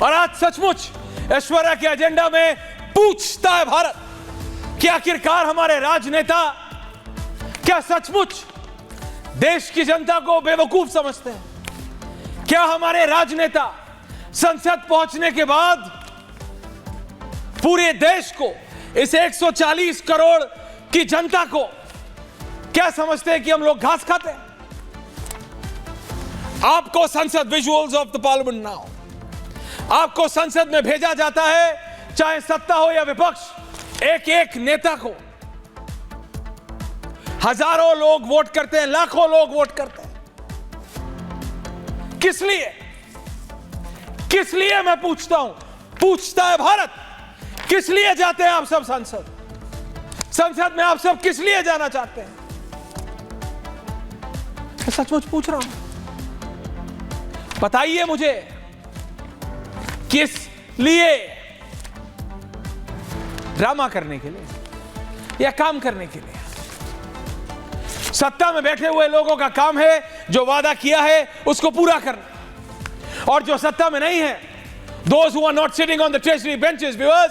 और आज सचमुच ऐश्वर्या के एजेंडा में पूछता है भारत कि आखिरकार हमारे राजनेता क्या सचमुच देश की जनता को बेवकूफ समझते हैं? क्या हमारे राजनेता संसद पहुंचने के बाद पूरे देश को, इस 140 करोड़ की जनता को क्या समझते हैं कि हम लोग घास खाते हैं? आपको संसद, visuals of the parliament now, आपको संसद में भेजा जाता है, चाहे सत्ता हो या विपक्ष, एक एक नेता को हजारों लोग वोट करते हैं, लाखों लोग वोट करते हैं। किस लिए? किस लिए मैं पूछता हूं, पूछता है भारत। किस लिए जाते हैं आप सब संसद? संसद में आप सब किस लिए जाना चाहते हैं? मैं सचमुच पूछ रहा हूं, बताइए मुझे, किस लिए? ड्रामा करने के लिए या काम करने के लिए? सत्ता में बैठे हुए लोगों का काम है जो वादा किया है उसको पूरा करना, और जो सत्ता में नहीं है, those who are not sitting on the treasury benches, viewers,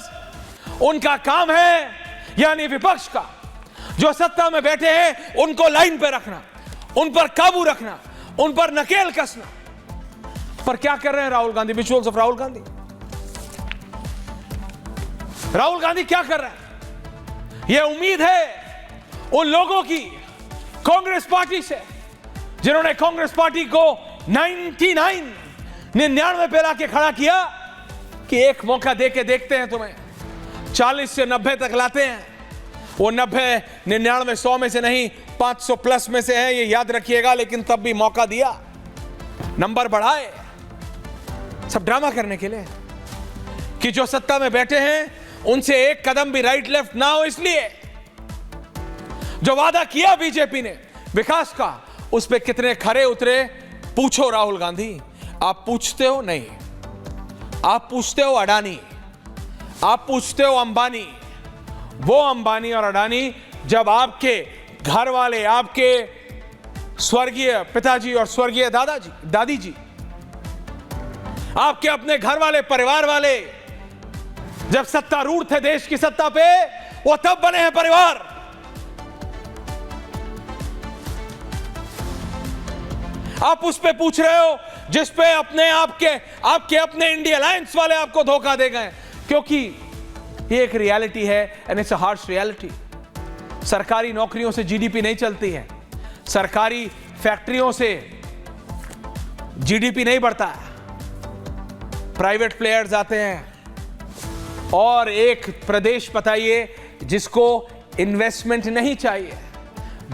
उनका काम है, यानी विपक्ष का, जो सत्ता में बैठे हैं उनको लाइन पे रखना, उन पर काबू रखना, उन पर नकेल कसना। पर क्या कर रहे हैं राहुल गांधी? Visuals of Rahul Gandhi. राहुल गांधी क्या कर रहे हैं? यह उम्मीद है उन लोगों की कांग्रेस पार्टी से जिन्होंने कांग्रेस पार्टी को 99 पे लाके खड़ा किया कि एक मौका देके देखते हैं तुम्हें, 40 से 90 तक लाते हैं। वो 90, 99, 100 में से नहीं, 500 प्लस में से है, ये याद रखिएगा। लेकिन तब भी मौका दिया, नंबर बढ़ाए, सब ड्रामा करने के लिए कि जो सत्ता में बैठे हैं उनसे एक कदम भी राइट लेफ्ट ना हो। इसलिए जो वादा किया बीजेपी ने विकास का, उस पे कितने खरे उतरे पूछो राहुल गांधी। आप पूछते हो नहीं, आप पूछते हो अडानी, आप पूछते हो अंबानी। वो अंबानी और अडानी जब आपके घर वाले, आपके स्वर्गीय पिताजी और स्वर्गीय दादाजी, दादी जी, आपके अपने घर वाले, परिवार वाले जब सत्तारूढ़ थे देश की सत्ता पे, वो तब बने हैं परिवार। आप उस पे पूछ रहे हो जिस पे अपने आपके अपने इंडिया अलायंस वाले आपको धोखा दे गए, क्योंकि ये एक रियलिटी है and it's a harsh reality. सरकारी नौकरियों से जीडीपी नहीं चलती है, सरकारी फैक्ट्रियों से जीडीपी नहीं बढ़ता है। प्राइवेट प्लेयर्स आते हैं, और एक प्रदेश बताइए जिसको इन्वेस्टमेंट नहीं चाहिए,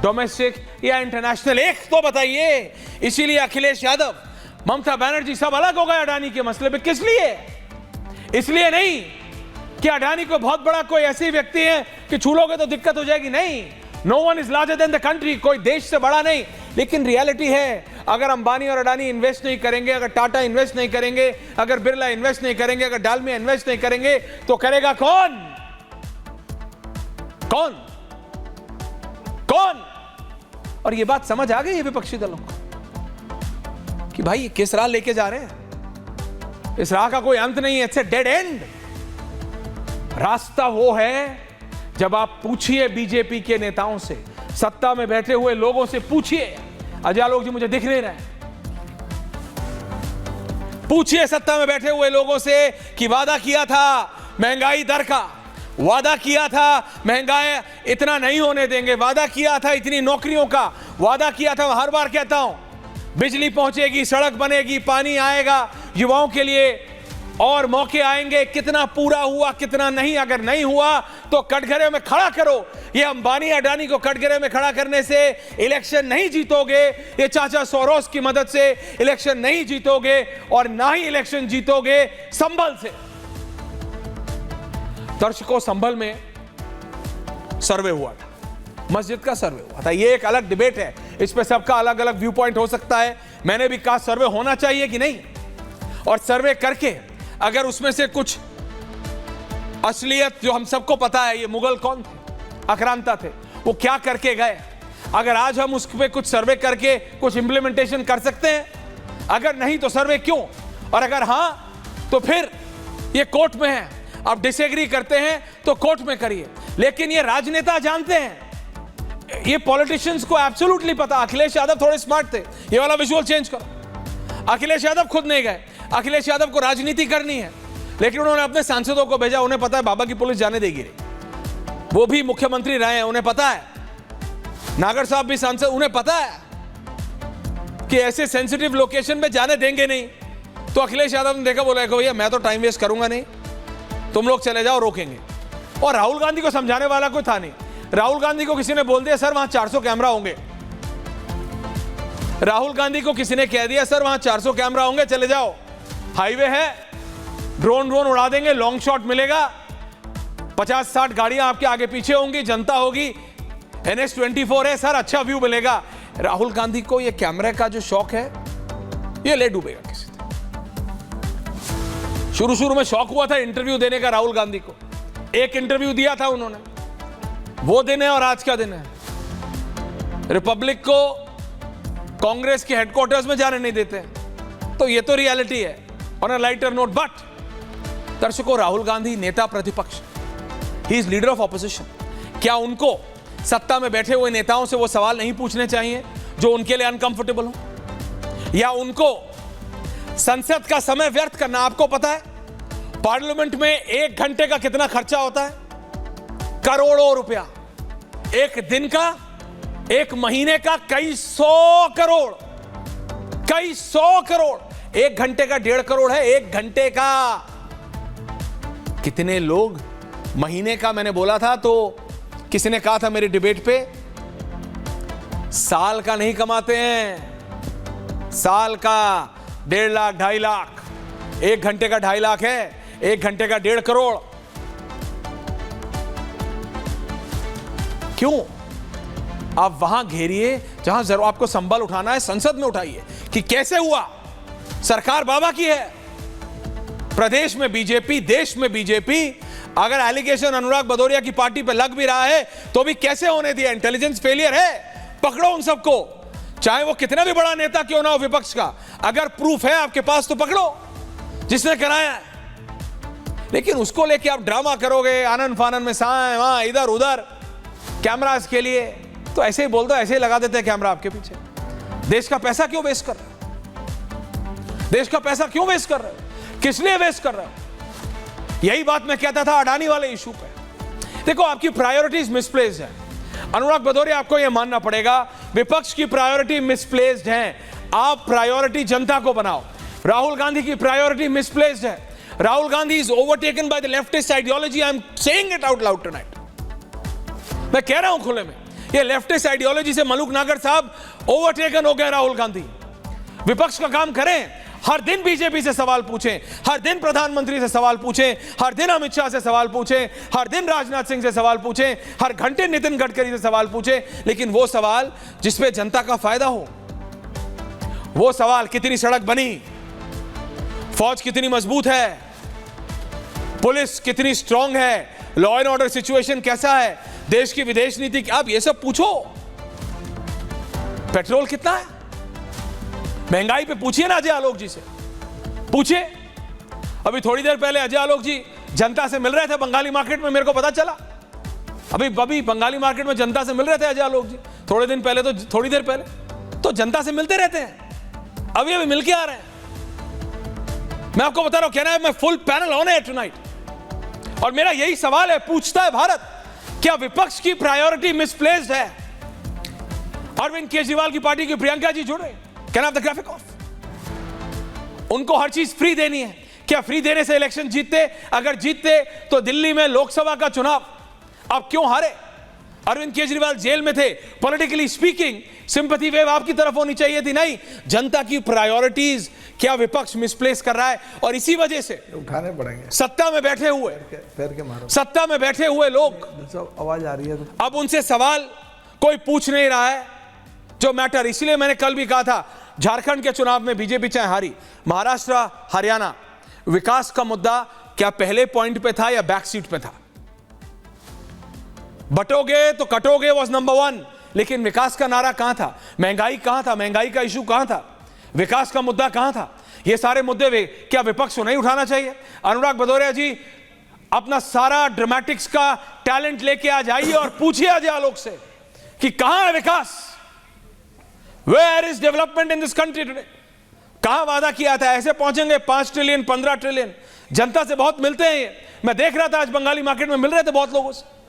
डोमेस्टिक या इंटरनेशनल, एक तो बताइए। इसीलिए अखिलेश यादव, ममता बनर्जी सब अलग हो गए अडानी के मसले पे। किस लिए? इसलिए नहीं कि अडानी को बहुत बड़ा कोई ऐसी व्यक्ति है कि छू लोगे तो दिक्कत हो जाएगी, नहीं। No one is larger than the country, कोई देश से बड़ा नहीं। लेकिन रियलिटी है, अगर अंबानी और अडानी इन्वेस्ट नहीं करेंगे, अगर टाटा इन्वेस्ट नहीं करेंगे, अगर बिरला इन्वेस्ट नहीं करेंगे, अगर डालमिया इन्वेस्ट नहीं करेंगे, तो करेगा कौन? कौन? कौन? और ये बात समझ आ गई है विपक्षी दलों को कि भाई किस राह लेके जा रहे हैं, इस राह का कोई अंत नहीं है, इट्स अ डेड एंड। रास्ता वो है जब आप पूछिए बीजेपी के नेताओं से, सत्ता में बैठे हुए लोगों से पूछिए। अजय लोग जी मुझे दिख नहीं रहे, पूछिए सत्ता में बैठे हुए लोगों से कि वादा किया था महंगाई दर का, वादा किया था महंगाई इतना नहीं होने देंगे, वादा किया था इतनी नौकरियों का, वादा किया था। हर बार कहता हूं बिजली पहुंचेगी, सड़क बनेगी, पानी आएगा युवाओं के लिए और मौके आएंगे। कितना पूरा हुआ, कितना नहीं? अगर नहीं हुआ तो कटघरे में खड़ा करो। ये अंबानी अडानी को कटघरे में खड़ा करने से इलेक्शन नहीं जीतोगे, ये चाचा सोरोस की मदद से इलेक्शन नहीं जीतोगे, और ना ही इलेक्शन जीतोगे संभल से। दर्शकों, संभल में सर्वे हुआ था, मस्जिद का सर्वे हुआ था। ये एक अलग डिबेट है, इस पे सबका अलग अलग व्यू पॉइंट हो सकता है। मैंने भी कहा सर्वे होना चाहिए कि नहीं, और सर्वे करके अगर उसमें से कुछ असलियत, जो हम सबको पता है ये मुगल कौन थे, आक्रांता थे, वो क्या करके गए, अगर आज हम उस पे कुछ सर्वे करके कुछ इंप्लीमेंटेशन कर सकते हैं, अगर नहीं तो सर्वे क्यों, और अगर हां तो फिर ये कोर्ट में है, आप डिसएग्री करते हैं तो कोर्ट में करिए। लेकिन ये राजनेता जानते हैं, ये पॉलिटिशियंस को एब्सोल्युटली पता। अखिलेश यादव थोड़े स्मार्ट थे, ये वाला विजुअल चेंज करो। अखिलेश यादव खुद नहीं गए, अखिलेश यादव को राजनीति करनी है, लेकिन उन्होंने अपने सांसदों को भेजा। उन्हें पता है बाबा की पुलिस जाने देगी नहीं, वो भी मुख्यमंत्री रहे हैं, उन्हें पता है। नागर साहब भी सांसद, उन्हें पता है कि ऐसे सेंसिटिव लोकेशन में जाने देंगे नहीं। तो अखिलेश यादव ने देखा, बोला भैया मैं तो टाइम वेस्ट करूंगा नहीं, तुम लोग चले जाओ, रोकेंगे। और राहुल गांधी को समझाने वाला कोई था नहीं। राहुल गांधी को किसी ने बोल दिया सर वहां 400 कैमरा होंगे, राहुल गांधी को किसी ने कह दिया सर वहां 400 कैमरा होंगे, चले जाओ, हाईवे है, ड्रोन उड़ा देंगे, लॉन्ग शॉट मिलेगा, 50-60 गाड़ियां आपके आगे पीछे होंगी, जनता होगी, NH24 है सर, अच्छा व्यू मिलेगा। राहुल गांधी को ये कैमरे का जो शौक है, ये ले डूबेगा किसी तरह। शुरू में शौक हुआ था इंटरव्यू देने का राहुल गांधी को, एक इंटरव्यू दिया था उन्होंने, वो दिन है और आज का दिन है। रिपब्लिक को कांग्रेस के हेडक्वार्टर्स में जाने नहीं देते, तो ये तो रियलिटी है। On a lighter note, but दर्शकों, राहुल गांधी नेता प्रतिपक्ष, he is leader of opposition. क्या उनको सत्ता में बैठे हुए नेताओं से वो सवाल नहीं पूछने चाहिए जो उनके लिए अनकंफर्टेबल हो? या उनको संसद का समय व्यर्थ करना? आपको पता है पार्लियामेंट में 1 घंटे का कितना खर्चा होता है? करोड़ों रुपया। एक दिन का, एक महीने का कई सौ करोड़, कई 100 करोड़। 1 घंटे का 1.5 करोड़ है, 1 घंटे का। कितने लोग महीने का, मैंने बोला था तो किसी ने कहा था मेरी डिबेट पे, साल का नहीं कमाते हैं, साल का 1.5 लाख 2.5 लाख, 1 घंटे का 2.5 लाख है, 1 घंटे का 1.5 करोड़। क्यों? आप वहां घेरिए जहां जरूर आपको संबल उठाना है, संसद में उठाइए कि कैसे हुआ। सरकार बाबा की है, प्रदेश में बीजेपी, देश में बीजेपी। अगर एलिगेशन अनुराग भदौरिया की पार्टी पे लग भी रहा है तो भी कैसे होने दिया? इंटेलिजेंस फेलियर है, पकड़ो उन सबको, चाहे वो कितना भी बड़ा नेता क्यों ना हो विपक्ष का। अगर प्रूफ है आपके पास तो पकड़ो जिसने कराया है। लेकिन उसको लेके आप ड्रामा करोगे, आनन फानन में साए वहां इधर उधर कैमरास के लिए, तो ऐसे ही बोल दो, ऐसे ही लगा देते हैं कैमरा आपके पीछे। देश का पैसा क्यों वेस्ट कर रहे हो? देश का पैसा क्यों वेस्ट कर रहे हो? किस लिए वेस्ट कर रहे हो? यही बात मैं कहता था अडानी वाले इशू पे। देखो, आपकी प्रायोरिटीज मिसप्लेस्ड है। अनुराग भदौरिया, आपको यह मानना पड़ेगा, विपक्ष की प्रायोरिटी मिसप्लेस्ड है। आप प्रायोरिटी जनता को बनाओ। राहुल गांधी की प्रायोरिटी मिसप्लेस्ड है। Rahul Gandhi is overtaken by the leftist ideology. I am saying it out loud tonight. मैं कह रहा हूं खुले में, ये लेफ्टिस्ट आइडियोलॉजी से मलूक नागर साहब ओवरटेकन हो गए। राहुल गांधी विपक्ष का काम करें, हर दिन बीजेपी से सवाल पूछें, हर दिन प्रधानमंत्री से सवाल पूछें, हर दिन अमित शाह से सवाल पूछें, हर दिन राजनाथ सिंह से सवाल पूछें, हर घंटे नितिन गडकरी से सवाल पूछें, लेकिन वो सवाल जिसपे जनता का फायदा हो। वो सवाल, कितनी सड़क बनी, फौज कितनी मजबूत है, पुलिस कितनी स्ट्रांग है, लॉ एंड ऑर्डर सिचुएशन कैसा है, देश की विदेश नीति, आप ये सब पूछो। पेट्रोल कितना है, महंगाई पे पूछिए ना अजय आलोक जी से, पूछिए। अभी थोड़ी देर पहले अजय आलोक जी जनता से मिल रहे थे बंगाली मार्केट में, मेरे को पता चला। अभी बंगाली मार्केट में जनता से मिल रहे थे अजय आलोक जी, थोड़ी देर पहले तो जनता से मिलते रहते हैं, अभी मिल के आ रहे हैं। मैं आपको बता रहा हूं, कहना है मैं फुल पैनल ऑन है टुनाइट। और मेरा यही सवाल है, पूछता है भारत, क्या विपक्ष की प्रायोरिटी मिसप्लेस्ड है? अरविंद केजरीवाल की पार्टी की प्रियंका जी जुड़े, can have the graphic of. उनको हर चीज फ्री देनी है। क्या फ्री देने से इलेक्शन जीतते? अगर जीतते तो दिल्ली में लोकसभा का चुनाव आप क्यों हारे? अरविंद केजरीवाल जेल में थे, पॉलिटिकली स्पीकिंग सिंपैथी वेव आपकी तरफ होनी चाहिए थी। नहीं, जनता की प्रायोरिटीज क्या विपक्ष मिसप्लेस कर रहा है, और इसी वजह से उठाने पड़ेंगे। सत्ता में बैठे हुए सत्ता में बैठे हुए लोग, आवाज आ रही है तो अब उनसे सवाल कोई पूछ नहीं रहा है जो मैटर। इसलिए मैंने कल भी कहा था, झारखंड के चुनाव में बीजेपी चाहे हारी, महाराष्ट्र, हरियाणा, विकास का मुद्दा क्या पहले पॉइंट पे था या बैक सीट पे था? बटोगे तो कटोगे वॉज नंबर 1, लेकिन विकास का नारा कहां था? महंगाई कहां था? महंगाई का इशू कहां था? विकास का मुद्दा कहां था? ये सारे मुद्दे क्या विपक्ष को नहीं उठाना चाहिए? अनुराग भदौरिया जी, अपना सारा ड्रामेटिक्स का टैलेंट लेके आ जाइए और पूछिए आज आलोक से कि कहां है विकास? Where is development in this country today? कहां वादा किया था ऐसे पहुंचेंगे 5 ट्रिलियन 15 ट्रिलियन? जनता से बहुत मिलते हैं ये, मैं देख रहा था आज बंगाली मार्केट में मिल रहे थे बहुत लोगों से।